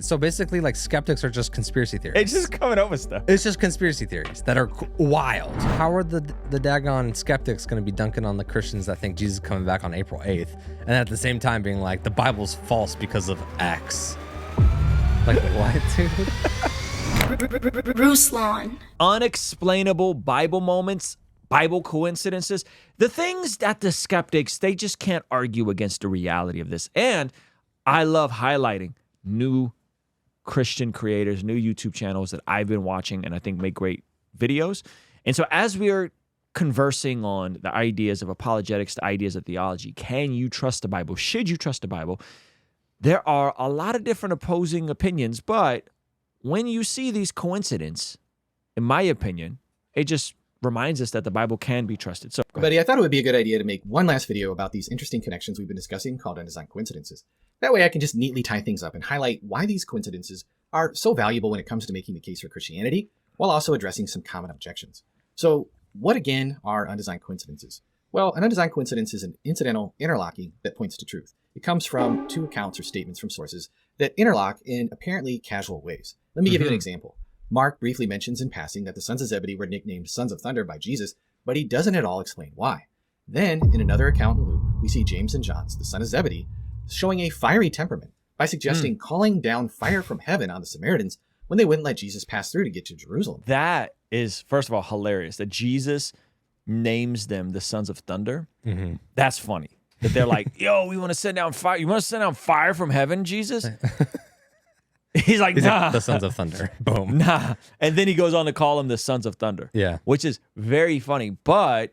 So basically, like, skeptics are just conspiracy theories. It's just coming up with stuff. It's just conspiracy theories that are wild. How are the daggone skeptics going to be dunking on the Christians that think Jesus is coming back on April 8th, and at the same time being like, the Bible's false because of X? Like, what, dude? Ruslan. Unexplainable Bible moments, Bible coincidences, the things that the skeptics, they just can't argue against the reality of this. And I love highlighting new Christian creators, new YouTube channels that I've been watching and I think make great videos. And so as we are conversing on the ideas of apologetics, the ideas of theology, can you trust the Bible? Should you trust the Bible? There are a lot of different opposing opinions, but when you see these coincidences, in my opinion, it just reminds us that the Bible can be trusted. So, buddy, I thought it would be a good idea to make one last video about these interesting connections we've been discussing called undesigned coincidences. That way I can just neatly tie things up and highlight why these coincidences are so valuable when it comes to making the case for Christianity, while also addressing some common objections. So what again are undesigned coincidences? Well, an undesigned coincidence is an incidental interlocking that points to truth. It comes from two accounts or statements from sources that interlock in apparently casual ways. Let me give you an example. Mark briefly mentions in passing that the sons of Zebedee were nicknamed Sons of Thunder by Jesus, but he doesn't at all explain why. Then, in another account in Luke, we see James and John, the son of Zebedee, showing a fiery temperament by suggesting calling down fire from heaven on the Samaritans when they wouldn't let Jesus pass through to get to Jerusalem. that is, first of all, hilarious that Jesus names them the Sons of Thunder. That's funny. That they're like, yo, we want to send down fire. You want to send down fire from heaven, Jesus? He's like, nah. The Sons of Thunder. Boom. Nah. And then he goes on to call them the Sons of Thunder. Yeah. Which is very funny. But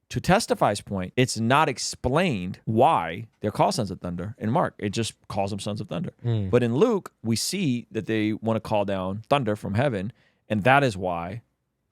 to Testify's point, it's not explained why they're called Sons of Thunder in Mark. It just calls them Sons of Thunder. But in Luke, we see that they want to call down thunder from heaven. And that is why,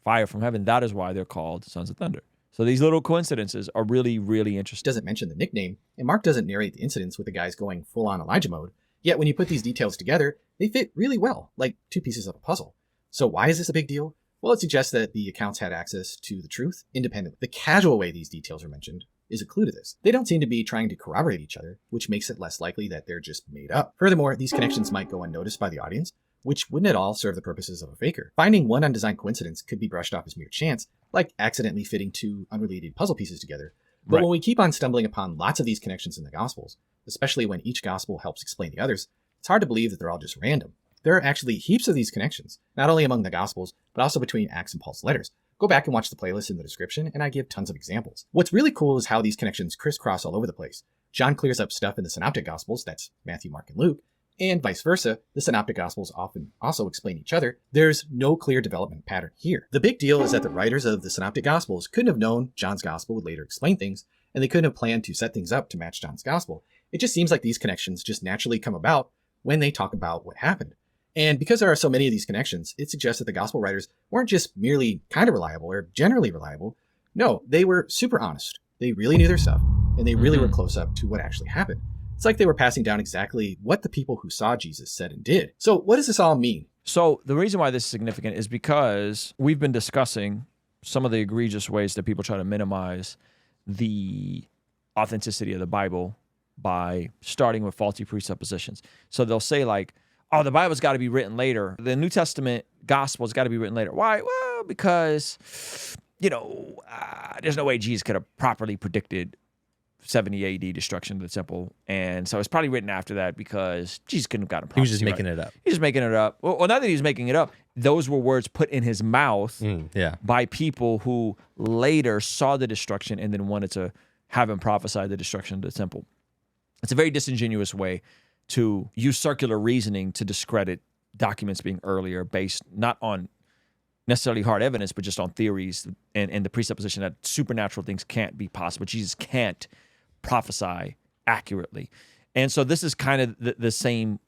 fire from heaven, that is why they're called Sons of Thunder. So these little coincidences are really, really interesting. Doesn't mention the nickname, and Mark doesn't narrate the incidents with the guys going full-on Elijah mode. Yet when you put these details together, they fit really well, like two pieces of a puzzle. So why is this a big deal? Well, it suggests that the accounts had access to the truth independently. The casual way these details are mentioned is a clue to this. They don't seem to be trying to corroborate each other, which makes it less likely that they're just made up. Furthermore, these connections might go unnoticed by the audience, which wouldn't at all serve the purposes of a faker. Finding one undesigned coincidence could be brushed off as mere chance, like accidentally fitting two unrelated puzzle pieces together. But when we keep on stumbling upon lots of these connections in the Gospels, especially when each Gospel helps explain the others, it's hard to believe that they're all just random. There are actually heaps of these connections, not only among the Gospels, but also between Acts and Paul's letters. Go back and watch the playlist in the description, and I give tons of examples. What's really cool is how these connections crisscross all over the place. John clears up stuff in the Synoptic Gospels, that's Matthew, Mark, and Luke, and vice versa. The Synoptic Gospels often also explain each other. There's no clear development pattern here. The big deal is that the writers of the Synoptic Gospels couldn't have known John's Gospel would later explain things, and they couldn't have planned to set things up to match John's Gospel. It just seems like these connections just naturally come about when they talk about what happened. And because there are so many of these connections, it suggests that the gospel writers weren't just merely kind of reliable or generally reliable. No, they were super honest. They really knew their stuff, and they really were close up to what actually happened. It's like they were passing down exactly what the people who saw Jesus said and did. So what does this all mean? So the reason why this is significant is because we've been discussing some of the egregious ways that people try to minimize the authenticity of the Bible by starting with faulty presuppositions. So they'll say like, oh, the Bible's got to be written later. The New Testament gospel's got to be written later. Why? Well, because, there's no way Jesus could have properly predicted 70 AD destruction of the temple. And so it's probably written after that because Jesus couldn't have gotten prophecy. He was just making it up. He was making it up. Well, not that he was making it up. Those were words put in his mouth by people who later saw the destruction and then wanted to have him prophesy the destruction of the temple. It's a very disingenuous way to use circular reasoning to discredit documents being earlier based not on necessarily hard evidence, but just on theories and the presupposition that supernatural things can't be possible. Jesus can't prophesy accurately. And so this is kind of the same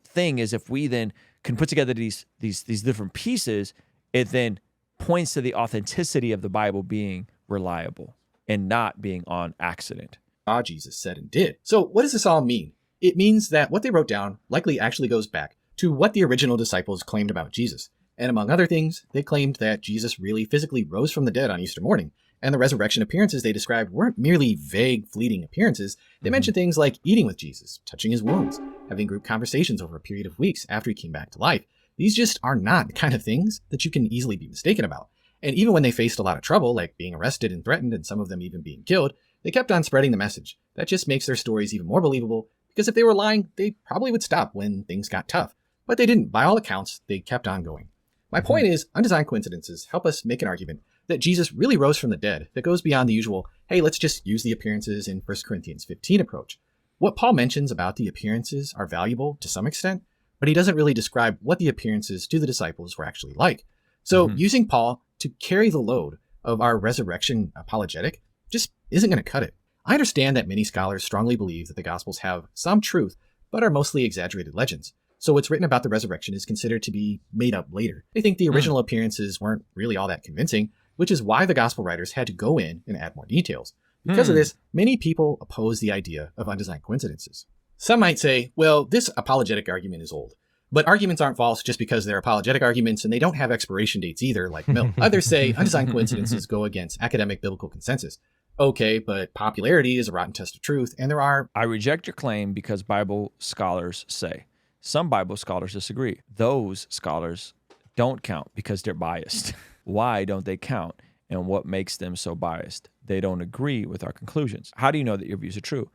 thing as if we then can put together these different pieces, it then points to the authenticity of the Bible being reliable and not being on accident. Jesus said and did. So what does this all mean? It means that what they wrote down likely actually goes back to what the original disciples claimed about Jesus. And among other things, they claimed that Jesus really physically rose from the dead on Easter morning, And the resurrection appearances they described weren't merely vague, fleeting appearances. They mentioned things like eating with Jesus, touching his wounds, having group conversations over a period of weeks after he came back to life. These just are not the kind of things that you can easily be mistaken about. And even when they faced a lot of trouble, like being arrested and threatened and some of them even being killed, they kept on spreading the message. That just makes their stories even more believable, because if they were lying, they probably would stop when things got tough. But they didn't. By all accounts, they kept on going. My point is, undesigned coincidences help us make an argument that Jesus really rose from the dead that goes beyond the usual, hey, let's just use the appearances in 1 Corinthians 15 approach. What Paul mentions about the appearances are valuable to some extent, but he doesn't really describe what the appearances to the disciples were actually like. So using Paul to carry the load of our resurrection apologetic just isn't going to cut it. I understand that many scholars strongly believe that the Gospels have some truth, but are mostly exaggerated legends. So what's written about the resurrection is considered to be made up later. They think the original appearances weren't really all that convincing, which is why the gospel writers had to go in and add more details. Because of this, many people oppose the idea of undesigned coincidences. Some might say, well, this apologetic argument is old. But arguments aren't false just because they're apologetic arguments, and they don't have expiration dates either, like milk. Others say undesigned coincidences go against academic biblical consensus. Okay, but popularity is a rotten test of truth, and there are... I reject your claim because Bible scholars say. Some Bible scholars disagree. Those scholars don't count because they're biased. Why don't they count, and what makes them so biased? They don't agree with our conclusions. How do you know that your views are true?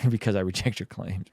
Because I reject your claims.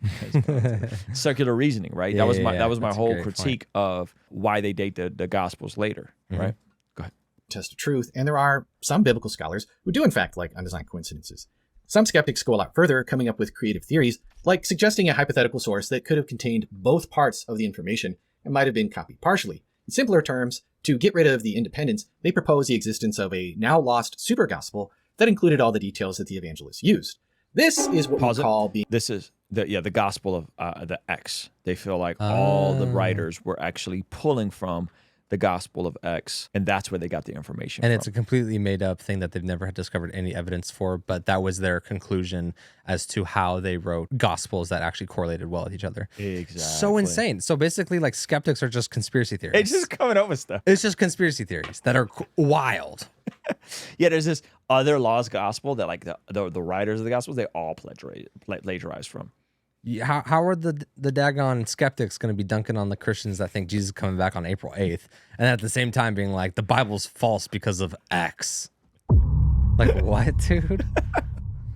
Circular reasoning, right? That was my whole critique of why they date the Gospels later, right? Go ahead. Test of truth, and there are some biblical scholars who do in fact like undesigned coincidences. Some skeptics go a lot further, coming up with creative theories, like suggesting a hypothetical source that could have contained both parts of the information and might have been copied partially. In simpler terms, to get rid of the independence, they propose the existence of a now lost super gospel that included all the details that the evangelists used. This is what we call being... This is the gospel of the X. They feel like all the writers were actually pulling from the gospel of X, and that's where they got the information and from. It's a completely made up thing that they've never had discovered any evidence for, but that was their conclusion as to how they wrote gospels that actually correlated well with each other. Exactly. So insane. So basically, like, skeptics are just conspiracy theories. It's just coming up with stuff. It's just conspiracy theories that are wild. Yeah, there's this other lost gospel that, like, the writers of the gospels, they all plagiarize from. How are the daggone skeptics going to be dunking on the Christians that think Jesus is coming back on April 8th, and at the same time being like, the Bible's false because of X? Like, what, dude?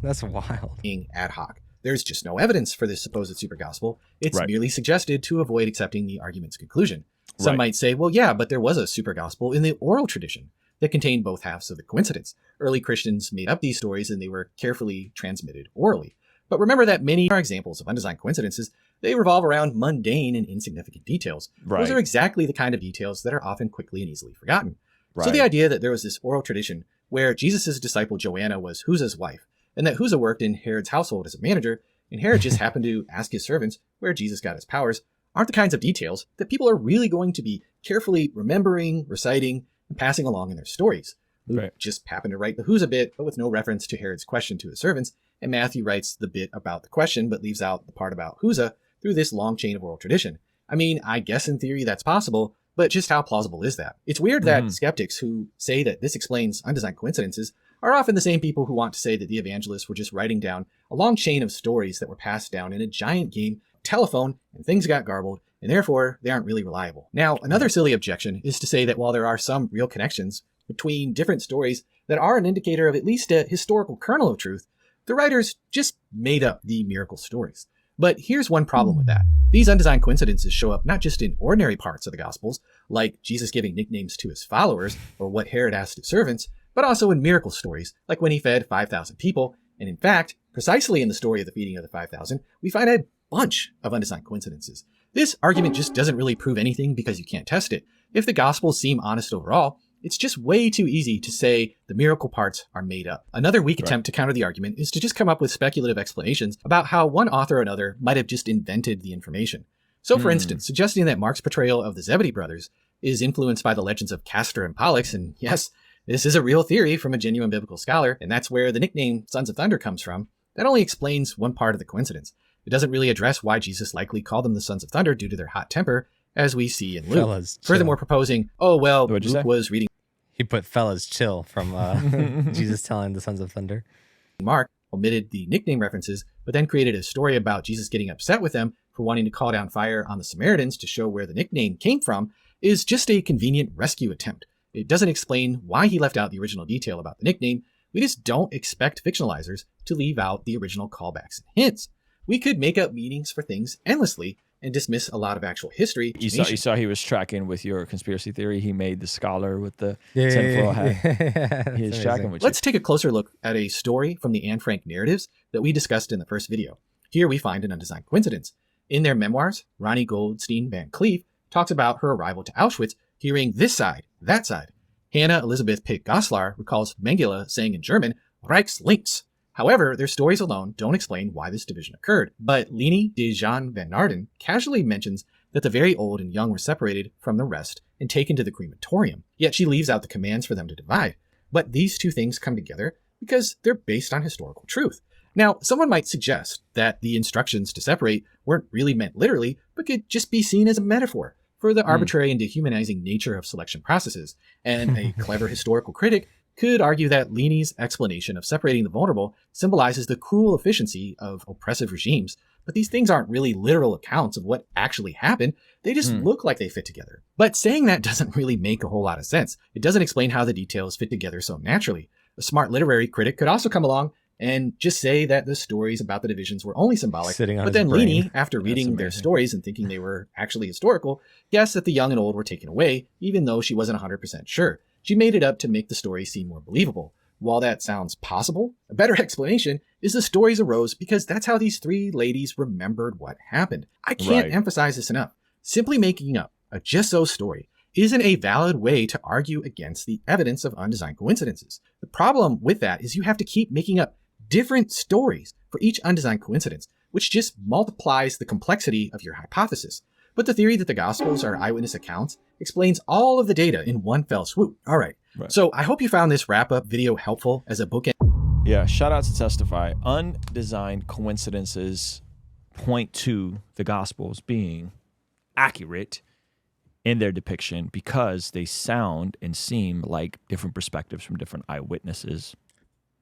That's wild. Being ad hoc. There's just no evidence for this supposed super gospel. It's merely suggested to avoid accepting the argument's conclusion. Some might say, well, yeah, but there was a super gospel in the oral tradition that contained both halves of the coincidence. Early Christians made up these stories, and they were carefully transmitted orally. But remember that many are examples of undesigned coincidences. They revolve around mundane and insignificant details. Those are exactly the kind of details that are often quickly and easily forgotten. So the idea that there was this oral tradition where Jesus' disciple Joanna was Huza's wife, and that Huza worked in Herod's household as a manager, and Herod just happened to ask his servants where Jesus got his powers, aren't the kinds of details that people are really going to be carefully remembering, reciting, and passing along in their stories. Luke just happened to write the Huza bit, but with no reference to Herod's question to his servants, and Matthew writes the bit about the question, but leaves out the part about Huza through this long chain of oral tradition. I mean, I guess in theory that's possible, but just how plausible is that? It's weird that skeptics who say that this explains undesigned coincidences are often the same people who want to say that the evangelists were just writing down a long chain of stories that were passed down in a giant game telephone, and things got garbled, and therefore they aren't really reliable. Now, another silly objection is to say that while there are some real connections between different stories that are an indicator of at least a historical kernel of truth, the writers just made up the miracle stories. But here's one problem with that. These undesigned coincidences show up not just in ordinary parts of the Gospels, like Jesus giving nicknames to his followers or what Herod asked his servants, but also in miracle stories, like when he fed 5,000 people. And in fact, precisely in the story of the feeding of the 5,000, we find a bunch of undesigned coincidences. This argument just doesn't really prove anything because you can't test it. If the Gospels seem honest overall, it's just way too easy to say the miracle parts are made up. Another weak attempt to counter the argument is to just come up with speculative explanations about how one author or another might have just invented the information. So for instance, suggesting that Mark's portrayal of the Zebedee brothers is influenced by the legends of Castor and Pollux, and yes, this is a real theory from a genuine biblical scholar, and that's where the nickname Sons of Thunder comes from, that only explains one part of the coincidence. It doesn't really address why Jesus likely called them the Sons of Thunder due to their hot temper, as we see in Luke. Furthermore, proposing, oh, well, Luke was reading... He put fellas chill from Jesus telling the sons of thunder. Mark omitted the nickname references, but then created a story about Jesus getting upset with them for wanting to call down fire on the Samaritans to show where the nickname came from, is just a convenient rescue attempt. It doesn't explain why he left out the original detail about the nickname. We just don't expect fictionalizers to leave out the original callbacks and hints. We could make up meanings for things endlessly and dismiss a lot of actual history. You saw he was tracking with your conspiracy theory. He made the scholar with the tinfoil hat. He was tracking with you. Let's take a closer look at a story from the Anne Frank narratives that we discussed in the first video. Here we find an undesigned coincidence. In their memoirs, Ronnie Goldstein Van Cleef talks about her arrival to Auschwitz, hearing this side, that side. Hannah Elizabeth Pitt Goslar recalls Mengele saying in German, Reichs links. However, their stories alone don't explain why this division occurred. But Leni de Jean van Naarden casually mentions that the very old and young were separated from the rest and taken to the crematorium. Yet she leaves out the commands for them to divide. But these two things come together because they're based on historical truth. Now, someone might suggest that the instructions to separate weren't really meant literally, but could just be seen as a metaphor for the arbitrary and dehumanizing nature of selection processes. And a clever historical critic could argue that Leni's explanation of separating the vulnerable symbolizes the cruel efficiency of oppressive regimes, but these things aren't really literal accounts of what actually happened. They just look like they fit together. But saying that doesn't really make a whole lot of sense. It doesn't explain how the details fit together so naturally. A smart literary critic could also come along and just say that the stories about the divisions were only symbolic. But then Leni, after reading their stories and thinking they were actually historical, guessed that the young and old were taken away, even though she wasn't 100% sure. She made it up to make the story seem more believable. While that sounds possible, a better explanation is the stories arose because that's how these three ladies remembered what happened. I can't emphasize this enough. Simply making up a just-so story isn't a valid way to argue against the evidence of undesigned coincidences. The problem with that is you have to keep making up different stories for each undesigned coincidence, which just multiplies the complexity of your hypothesis. But the theory that the Gospels are eyewitness accounts explains all of the data in one fell swoop. All right. So I hope you found this wrap-up video helpful as a bookend. Yeah, shout out to Testify. Undesigned coincidences point to the Gospels being accurate in their depiction because they sound and seem like different perspectives from different eyewitnesses,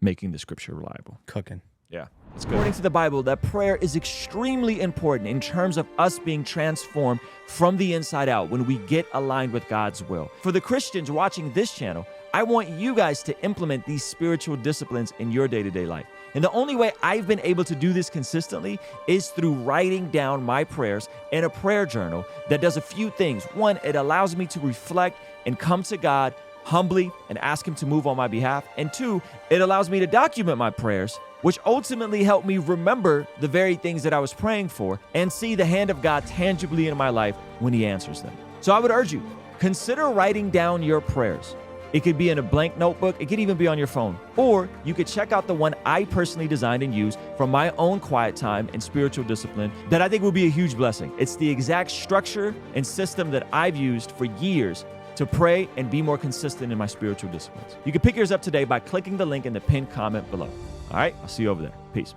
making the scripture reliable. Cooking. Yeah, that's good. According to the Bible, that prayer is extremely important in terms of us being transformed from the inside out when we get aligned with God's will. For the Christians watching this channel, I want you guys to implement these spiritual disciplines in your day-to-day life. And the only way I've been able to do this consistently is through writing down my prayers in a prayer journal that does a few things. One, it allows me to reflect and come to God humbly and ask Him to move on my behalf. And two, it allows me to document my prayers, which ultimately help me remember the very things that I was praying for and see the hand of God tangibly in my life when He answers them. So I would urge you, consider writing down your prayers. It could be in a blank notebook. It could even be on your phone. Or you could check out the one I personally designed and used from my own quiet time and spiritual discipline that I think will be a huge blessing. It's the exact structure and system that I've used for years to pray and be more consistent in my spiritual disciplines. You can pick yours up today by clicking the link in the pinned comment below. All right, I'll see you over there. Peace.